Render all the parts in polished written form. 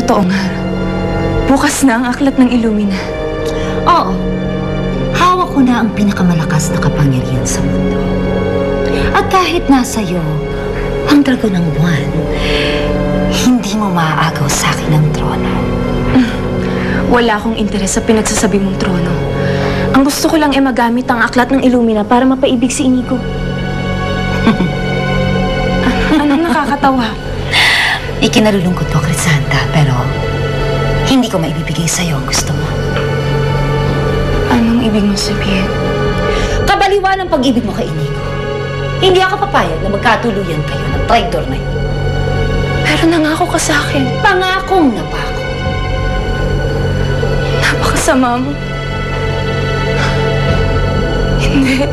Totoo nga. Bukas na ang aklat ng Illumina. Oo. Hawak ko na ang pinakamalakas na kapangyarihan sa mundo. At kahit nasa iyo ang dragon ng buwan, hindi mo maaagaw sa akin ang trono. Wala akong interes sa pinagsasabi mong trono. Ang gusto ko lang ay magamit ang aklat ng Illumina para mapaibig si Inigo. Anong nakakatawa? Ikinalulungkot ko, Crisanta, pero hindi ko maibibigay sa'yo ang gusto mo. Anong ibig mo sabihin? Kabaliwan ang pag-ibig mo kay Inigo. Hindi ako papayag na magkatuluyan kayo ng traitor na yun. Pero nangako ka sa akin. Pangakong napako. Napakasama mo. Hindi.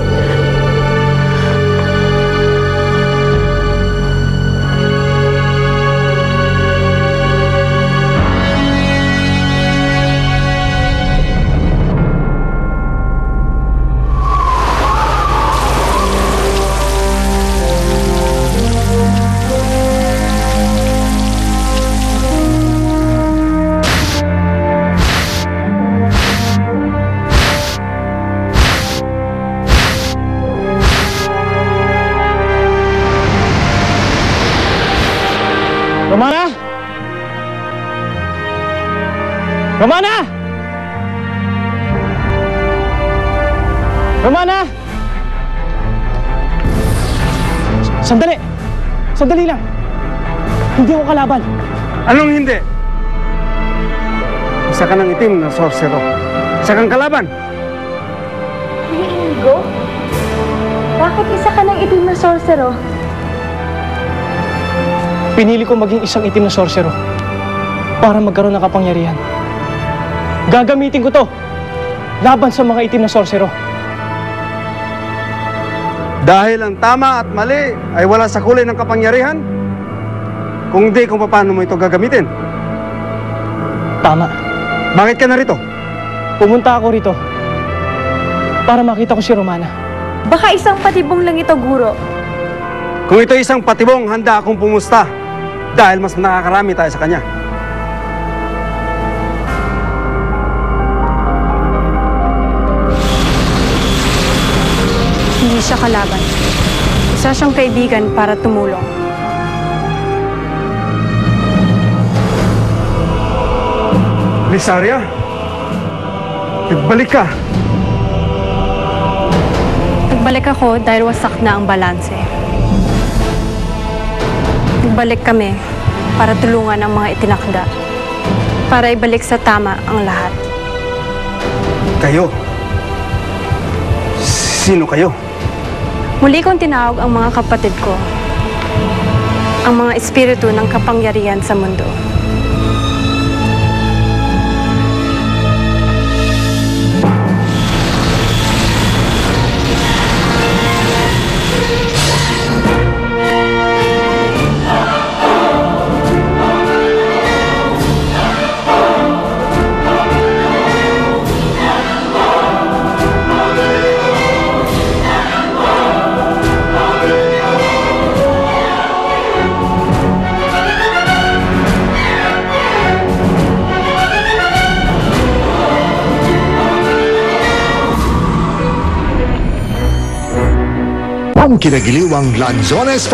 Romana! Romana! Romana! Sandali! Sandali lang! Hindi ako kalaban. Anong hindi? Isa ka ng itim na sorcero. Isa kang kalaban. Inigo? Bakit isa ka ng itim na sorcero? Pinili ko maging isang itim na sorcero para magkaroon ng kapangyarihan. Gagamitin ko to laban sa mga itim na sorcero. Dahil ang tama at mali ay wala sa kulay ng kapangyarihan, kung di kung paano mo ito gagamitin. Tama. Bakit ka narito? Pumunta ako rito para makita ko si Romana. Baka isang patibong lang ito, Guro. Kung ito isang patibong, handa akong pumusta dahil mas nakakarami tayo sa kanya. Hindi siya kalaban. Isa siyang kaibigan para tumulong. Lysaria, nagbalik ka. Nagbalik ako dahil wasak na ang balanse. Nagbalik kami para tulungan ang mga itinakda. Para ibalik sa tama ang lahat. Kayo? Sino kayo? Muli kong tinawag ang mga kapatid ko. Ang mga espiritu ng kapangyarihan sa mundo. Ang kinagiliwang Lanzones